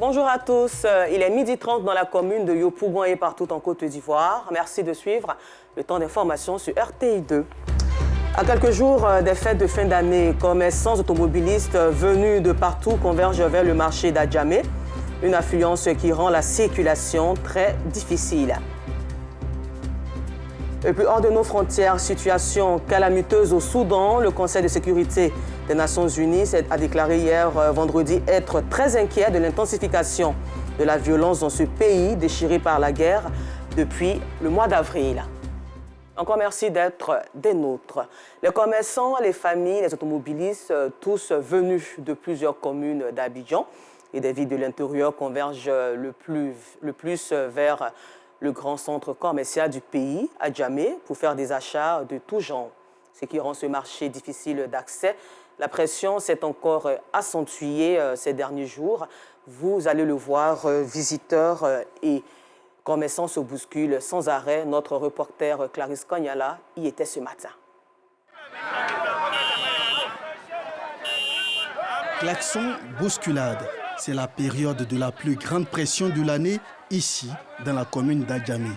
Bonjour à tous, il est 12h30 dans la commune de Yopougon et partout en Côte d'Ivoire. Merci de suivre le temps d'information sur RTI2. À quelques jours des fêtes de fin d'année, commerçants automobilistes venus de partout convergent vers le marché d'Adjamé, une affluence qui rend la circulation très difficile. Et puis hors de nos frontières, situation calamiteuse au Soudan, le Conseil de sécurité des Nations Unies a déclaré hier vendredi être très inquiet de l'intensification de la violence dans ce pays déchiré par la guerre depuis le mois d'avril. Encore merci d'être des nôtres. Les commerçants, les familles, les automobilistes, tous venus de plusieurs communes d'Abidjan et des villes de l'intérieur convergent le plus vers le grand centre commercial du pays, Adjamé, pour faire des achats de tout genre, ce qui rend ce marché difficile d'accès. La pression s'est encore accentuée ces derniers jours. Vous allez le voir, visiteurs et commerçants se bousculent sans arrêt. Notre reporter Clarisse Kanyala y était ce matin. Klaxon, bousculade. C'est la période de la plus grande pression de l'année ici, dans la commune d'Adjamé.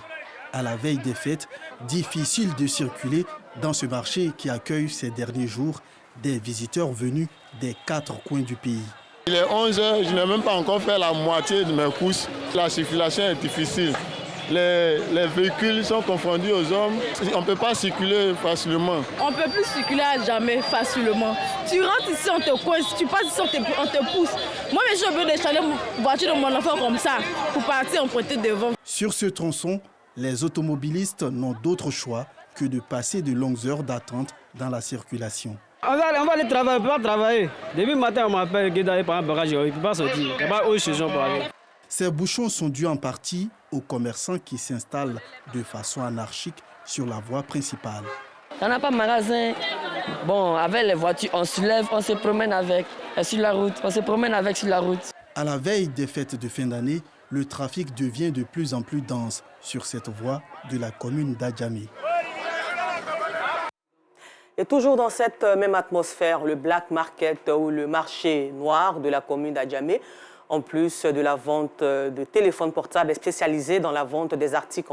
À la veille des fêtes, difficile de circuler dans ce marché qui accueille ces derniers jours des visiteurs venus des 4 coins du pays. Il est 11h, je n'ai même pas encore fait la moitié de mes courses. La circulation est difficile. Les véhicules sont confondus aux hommes. On ne peut pas circuler facilement. On ne peut plus circuler à jamais facilement. Tu rentres ici, on te coince. Tu passes ici, on te pousse. Moi, j'ai besoin de changer la voiture de mon enfant comme ça pour partir emprunter devant. Sur ce tronçon, les automobilistes n'ont d'autre choix que de passer de longues heures d'attente dans la circulation. On va aller travailler, on peut pas travailler. Depuis le matin, on m'appelle que d'aller par un bagage, il ne peut pas sortir. Il n'y a pas où je pour aller. Ces bouchons sont dus en partie aux commerçants qui s'installent de façon anarchique sur la voie principale. On n'a pas de magasin. Bon, avec les voitures, on se lève, on se promène avec sur la route. On se promène avec sur la route. À la veille des fêtes de fin d'année, le trafic devient de plus en plus dense sur cette voie de la commune d'Adjamé. Et toujours dans cette même atmosphère, le Black Market ou le marché noir de la commune d'Adjamé, en plus de la vente de téléphones portables spécialisés dans la vente des articles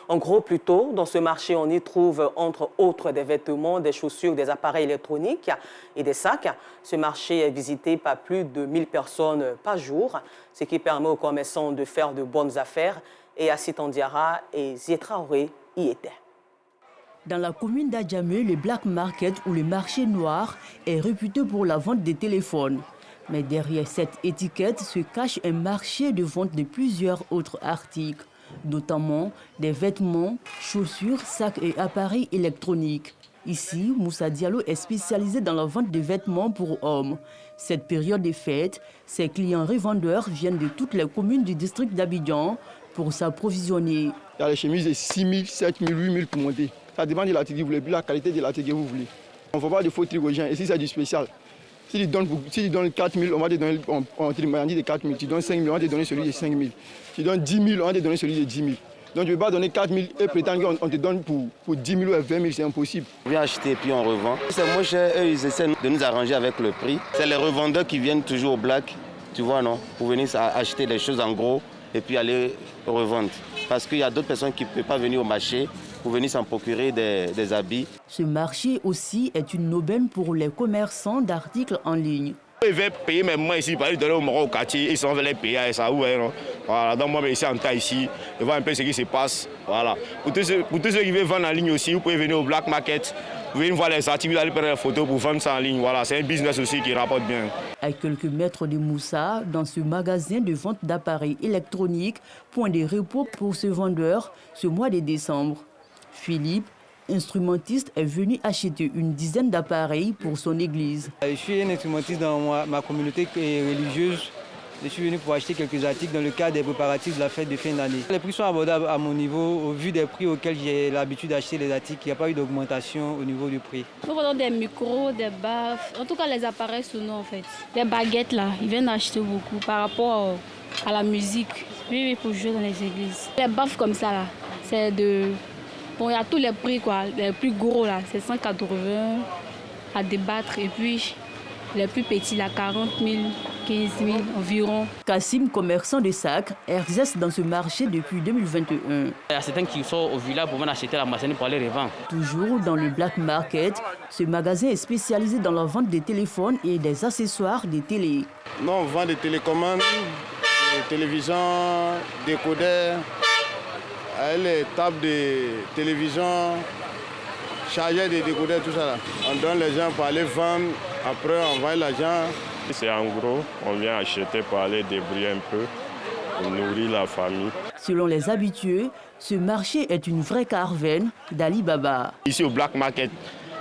en gros plutôt. Dans ce marché, on y trouve entre autres des vêtements, des chaussures, des appareils électroniques et des sacs. Ce marché est visité par plus de 1000 personnes par jour, ce qui permet aux commerçants de faire de bonnes affaires. Et Assit Andiara et Zietraoré y étaient. Dans la commune d'Adjamé, le Black Market ou le marché noir est réputé pour la vente des téléphones. Mais derrière cette étiquette se cache un marché de vente de plusieurs autres articles, notamment des vêtements, chaussures, sacs et appareils électroniques. Ici, Moussa Diallo est spécialisé dans la vente de vêtements pour hommes. Cette période des fêtes, ses clients revendeurs viennent de toutes les communes du district d'Abidjan pour s'approvisionner. Il y a les chemises de 6 000, 7 000, 8 000 pour monter. Ça dépend de l'article que vous voulez, puis la qualité de l'article que vous voulez. On ne fait pas de faux trucs aux gens. Ici, c'est du spécial. Si tu donnes 4 000, on va te donner de 4 000. Tu donnes 5 000, on va te donner celui de 5 000. Tu donnes 10 000, on va te donner celui de 10 000. Donc tu ne peux pas donner 4 000 et prétendre qu'on te donne pour 10 000 ou 20 000, c'est impossible. On vient acheter et puis on revend. C'est moins cher, eux ils essaient de nous arranger avec le prix. C'est les revendeurs qui viennent toujours au black, tu vois non, pour venir acheter des choses en gros et puis aller revendre. Parce qu'il y a d'autres personnes qui ne peuvent pas venir au marché pour venir s'en procurer des habits. Ce marché aussi est une aubaine pour les commerçants d'articles en ligne. Ils veulent payer même moi ici, ils donnent au Maroc au quartier, ils sont venus payer à ça. Voilà, donc moi ici en taille ici, et voir un peu ce qui se passe. Voilà. Pour tous ceux qui veulent vendre en ligne aussi, vous pouvez venir au Black Market, vous venez voir les articles, vous allez prendre des photos pour vendre ça en ligne. Voilà, c'est un business aussi qui rapporte bien. À quelques mètres de Moussa, dans ce magasin de vente d'appareils électroniques, point de repos pour ce vendeur ce mois de décembre. Philippe, instrumentiste, est venu acheter une dizaine d'appareils pour son église. Je suis un instrumentiste dans ma communauté religieuse. Je suis venu pour acheter quelques articles dans le cadre des préparatifs de la fête de fin d'année. Les prix sont abordables à mon niveau, au vu des prix auxquels j'ai l'habitude d'acheter les articles. Il n'y a pas eu d'augmentation au niveau du prix. Nous vendons des micros, des baffes, en tout cas les appareils sonores en fait. Les baguettes là, ils viennent acheter beaucoup par rapport à la musique. Oui, pour jouer dans les églises. Les baffes comme ça là, c'est de... Bon, il y a tous les prix quoi, les plus gros là, c'est 180 à débattre et puis les plus petits là, 40 000. 15 000 environ. Kassim, commerçant de sacs, exerce dans ce marché depuis 2021. Il y a certains qui sont au village pour acheter la marchandise pour aller revendre. Toujours dans le Black Market, ce magasin est spécialisé dans la vente des téléphones et des accessoires des télé. Non, on vend des télécommandes, des télévisions, décodeurs, les tables de télévision, chargeurs de décodeurs, tout ça là. On donne les gens pour aller vendre, après on vend l'argent. C'est en gros, on vient acheter pour aller débrouiller un peu, pour nourrir la famille. Selon les habitués, ce marché est une vraie caravane d'Ali Baba. Ici au Black Market,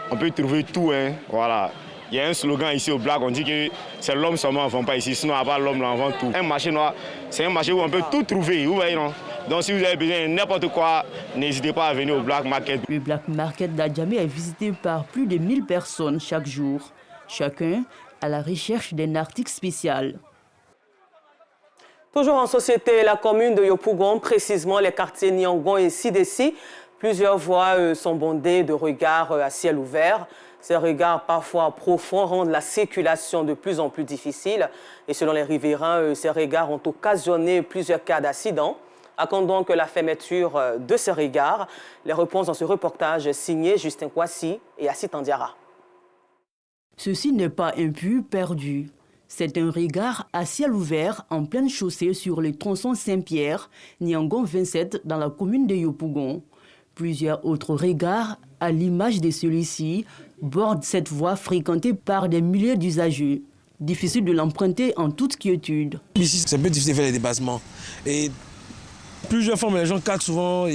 on peut trouver tout, hein, voilà. Il y a un slogan ici au Black, on dit que c'est l'homme seulement, on ne vend pas ici, sinon à part l'homme, on vend tout. Un marché noir, c'est un marché où on peut tout trouver, vous voyez, non? Donc si vous avez besoin de n'importe quoi, n'hésitez pas à venir au Black Market. Le Black Market d'Adjamé est visité par plus de 1000 personnes chaque jour. Chacun à la recherche d'un article spécial. Toujours en société, la commune de Yopougon, précisément les quartiers Niangon et Sidessi, plusieurs voies sont bondées de regards à ciel ouvert. Ces regards parfois profonds rendent la circulation de plus en plus difficile. Et selon les riverains, ces regards ont occasionné plusieurs cas d'accidents. Attendons que la fermeture de ces regards. Les réponses dans ce reportage signé Justin Kwasi et Assit Andiara. Ceci n'est pas un puits perdu. C'est un regard à ciel ouvert en pleine chaussée sur les tronçons Saint-Pierre, Niangon 27 dans la commune de Yopougon. Plusieurs autres regards, à l'image de celui-ci, bordent cette voie fréquentée par des milliers d'usagers. Difficile de l'emprunter en toute quiétude. Ici, c'est un peu difficile de faire les dépassements. Et plusieurs fois, les gens gardent souvent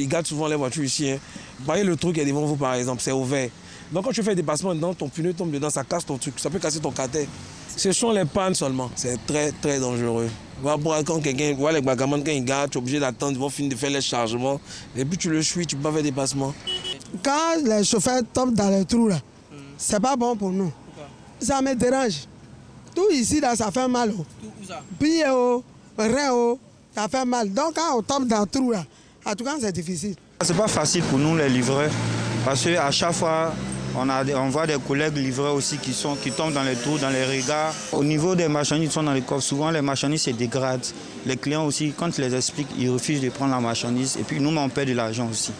les voitures ici. Hein. Vous voyez le truc qui est devant vous, par exemple, c'est ouvert. Donc quand tu fais des dépassements dedans, ton pneu tombe dedans, ça casse ton truc, ça peut casser ton carter. Ce sont les pannes seulement. C'est très, très dangereux. Quand quelqu'un voit les bagamans, quand ils gardent, tu es obligé d'attendre, ils vont finir de faire les chargements. Et puis tu le suis, tu peux pas faire des dépassements. Quand les chauffeurs tombent dans les trous, c'est pas bon pour nous. Ça me dérange. Tout ici, là, ça fait mal. Tout où ça? Pied, rein, ça fait mal. Donc quand on tombe dans le trou, là, en tout cas, c'est difficile. C'est pas facile pour nous, les livreurs, parce qu'à chaque fois, on voit des collègues livreurs aussi qui tombent dans les trous, dans les regards. Au niveau des marchandises qui sont dans les coffres, souvent les marchandises se dégradent. Les clients aussi, quand ils les expliquent, ils refusent de prendre la marchandise. Et puis nous, on perd de l'argent aussi.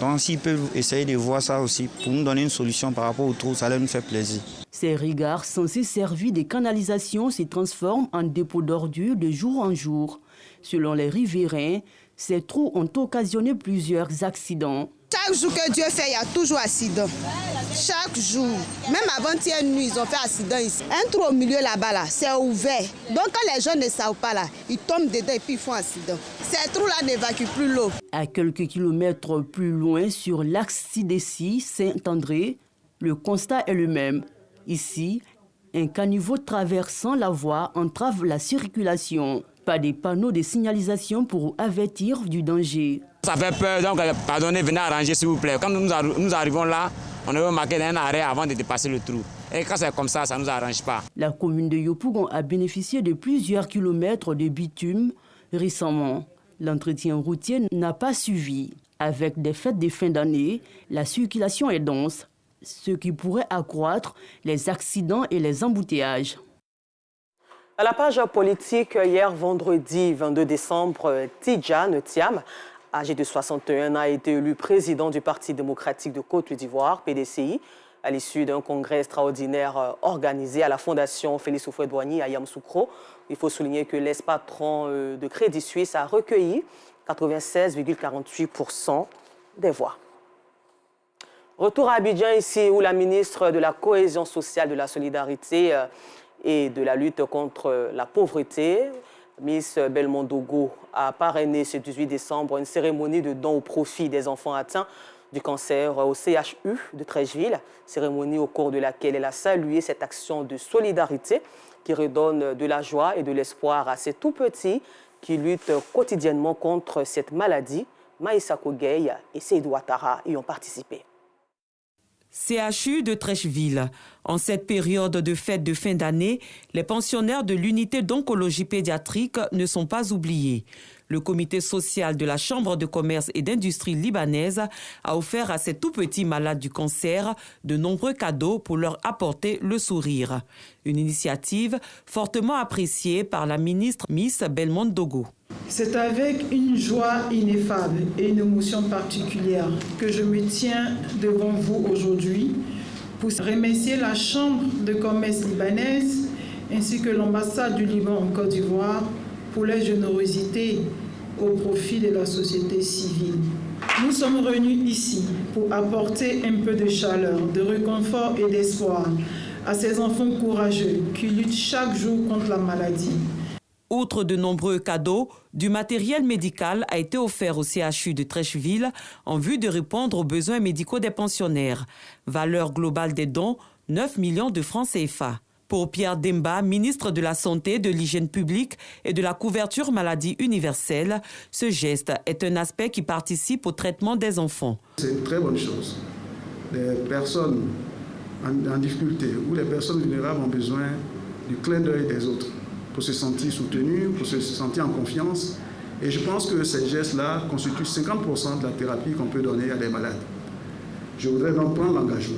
Donc s'ils peuvent essayer de voir ça aussi, pour nous donner une solution par rapport aux trous, ça leur nous fait plaisir. Ces regards censés servir de canalisation se transforment en dépôt d'ordures de jour en jour. Selon les riverains, ces trous ont occasionné plusieurs accidents. Chaque jour que Dieu fait, il y a toujours accident. Chaque jour. Même avant-hier nuit, ils ont fait accident ici. Un trou au milieu là-bas, là, c'est ouvert. Donc quand les gens ne savent pas, là, ils tombent dedans et puis ils font accident. Ces trous-là n'évacuent plus l'eau. À quelques kilomètres plus loin, sur l'axe Sidessi-Saint-André, le constat est le même. Ici, un caniveau traversant la voie entrave la circulation. Pas de panneaux de signalisation pour avertir du danger. Ça fait peur, donc pardonnez, venez arranger s'il vous plaît. Quand nous arrivons là, on avait marqué un arrêt avant de dépasser le trou. Et quand c'est comme ça ne nous arrange pas. La commune de Yopougon a bénéficié de plusieurs kilomètres de bitume récemment. L'entretien routier n'a pas suivi. Avec des fêtes de fin d'année, la circulation est dense, ce qui pourrait accroître les accidents et les embouteillages. À la page politique, hier vendredi 22 décembre, Tidjane Thiam, âgé de 61 ans, a été élu président du Parti démocratique de Côte d'Ivoire, PDCI, à l'issue d'un congrès extraordinaire organisé à la Fondation Félix Houphouët-Boigny à Yamoussoukro. Il faut souligner que l'ex-patron de Crédit Suisse a recueilli 96,48% des voix. Retour à Abidjan ici, où la ministre de la Cohésion sociale, de la solidarité et de la lutte contre la pauvreté, Miss Belmondogo, a parrainé ce 18 décembre une cérémonie de don au profit des enfants atteints du cancer au CHU de Trècheville, cérémonie au cours de laquelle elle a salué cette action de solidarité qui redonne de la joie et de l'espoir à ces tout-petits qui luttent quotidiennement contre cette maladie. Maïssa Kogey et Seydou Ouattara y ont participé. CHU de Trècheville. En cette période de fête de fin d'année, les pensionnaires de l'unité d'oncologie pédiatrique ne sont pas oubliés. Le comité social de la Chambre de commerce et d'industrie libanaise a offert à ces tout-petits malades du cancer de nombreux cadeaux pour leur apporter le sourire. Une initiative fortement appréciée par la ministre Miss Belmondo Dogo. C'est avec une joie ineffable et une émotion particulière que je me tiens devant vous aujourd'hui pour remercier la Chambre de commerce libanaise ainsi que l'ambassade du Liban en Côte d'Ivoire pour leur générosité au profit de la société civile. Nous sommes réunis ici pour apporter un peu de chaleur, de réconfort et d'espoir à ces enfants courageux qui luttent chaque jour contre la maladie. Outre de nombreux cadeaux, du matériel médical a été offert au CHU de Trècheville en vue de répondre aux besoins médicaux des pensionnaires. Valeur globale des dons, 9 millions de francs CFA. Pour Pierre Demba, ministre de la Santé, de l'Hygiène publique et de la couverture maladie universelle, ce geste est un aspect qui participe au traitement des enfants. C'est une très bonne chose. Les personnes en difficulté ou les personnes vulnérables ont besoin du clin d'œil des autres pour se sentir soutenus, pour se sentir en confiance. Et je pense que ces gestes-là constituent 50% de la thérapie qu'on peut donner à des malades. Je voudrais donc prendre l'engagement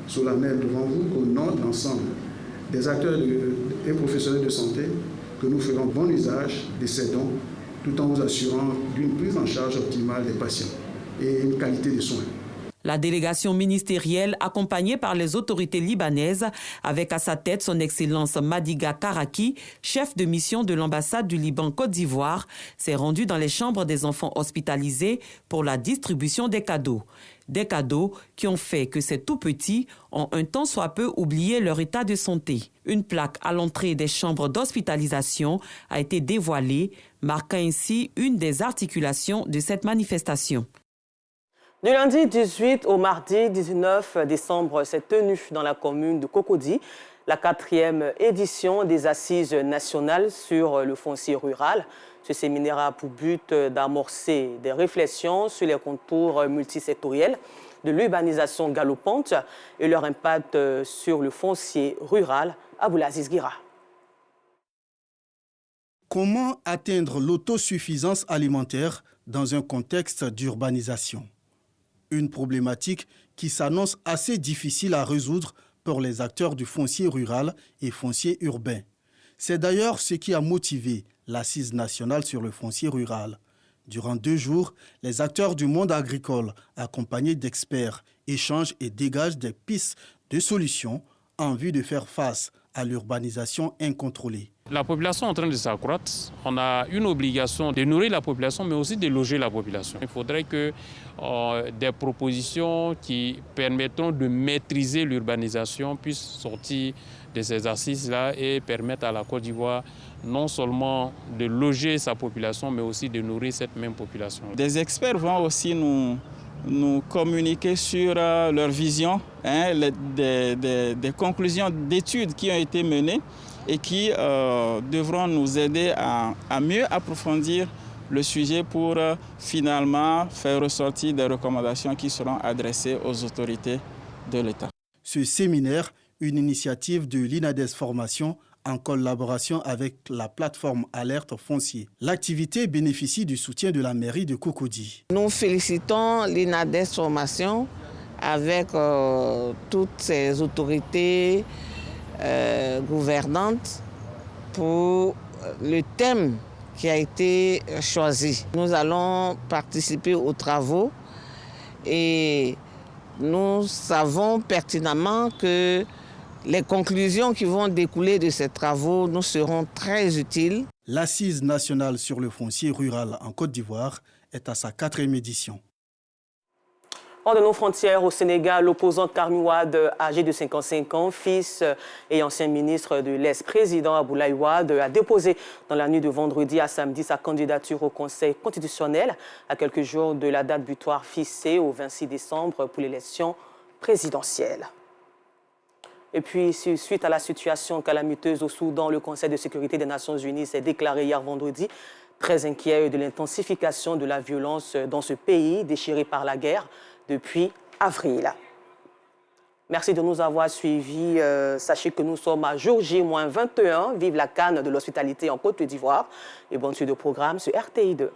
solennel devant vous qu'au nom de l'ensemble des acteurs et professionnels de santé, que nous ferons bon usage de ces dons, tout en vous assurant d'une prise en charge optimale des patients et une qualité de soins. La délégation ministérielle, accompagnée par les autorités libanaises, avec à sa tête son Excellence Madiga Karaki, chef de mission de l'ambassade du Liban Côte d'Ivoire, s'est rendue dans les chambres des enfants hospitalisés pour la distribution des cadeaux. Des cadeaux qui ont fait que ces tout-petits ont un tant soit peu oublié leur état de santé. Une plaque à l'entrée des chambres d'hospitalisation a été dévoilée, marquant ainsi une des articulations de cette manifestation. Du lundi 18 au mardi 19 décembre s'est tenue dans la commune de Cocody la 4e édition des Assises nationales sur le foncier rural. Ce séminaire a pour but d'amorcer des réflexions sur les contours multisectoriels de l'urbanisation galopante et leur impact sur le foncier rural. Aboulaziz Guira. Comment atteindre l'autosuffisance alimentaire dans un contexte d'urbanisation? Une problématique qui s'annonce assez difficile à résoudre pour les acteurs du foncier rural et foncier urbain. C'est d'ailleurs ce qui a motivé l'Assise nationale sur le foncier rural. Durant 2 jours, les acteurs du monde agricole, accompagnés d'experts, échangent et dégagent des pistes de solutions en vue de faire face à l'urbanisation incontrôlée. La population est en train de s'accroître. On a une obligation de nourrir la population, mais aussi de loger la population. Il faudrait que des propositions qui permettront de maîtriser l'urbanisation puissent sortir de ces assises-là et permettre à la Côte d'Ivoire non seulement de loger sa population, mais aussi de nourrir cette même population. Des experts vont aussi nous communiquer sur leur vision, des conclusions d'études qui ont été menées et qui devront nous aider à mieux approfondir le sujet pour finalement faire ressortir des recommandations qui seront adressées aux autorités de l'État. Ce séminaire, une initiative de l'INADES Formation en collaboration avec la plateforme Alerte Foncier. L'activité bénéficie du soutien de la mairie de Cocody. Nous félicitons l'INADES Formation avec toutes ses autorités gouvernantes pour le thème qui a été choisi. Nous allons participer aux travaux et nous savons pertinemment que les conclusions qui vont découler de ces travaux nous seront très utiles. L'Assise nationale sur le foncier rural en Côte d'Ivoire est à sa 4e édition. Hors de nos frontières, au Sénégal, l'opposant Karim Wade, âgé de 55 ans, fils et ancien ministre de l'ex-président Abdoulaye Wade, a déposé dans la nuit de vendredi à samedi sa candidature au Conseil constitutionnel à quelques jours de la date butoir fixée au 26 décembre pour l'élection présidentielle. Et puis, suite à la situation calamiteuse au Soudan, le Conseil de sécurité des Nations Unies s'est déclaré hier vendredi très inquiet de l'intensification de la violence dans ce pays déchiré par la guerre depuis avril. Merci de nous avoir suivis. Sachez que nous sommes à jour J-21. Vive la Cannes de l'hospitalité en Côte d'Ivoire. Et bonne suite de programme sur RTI2.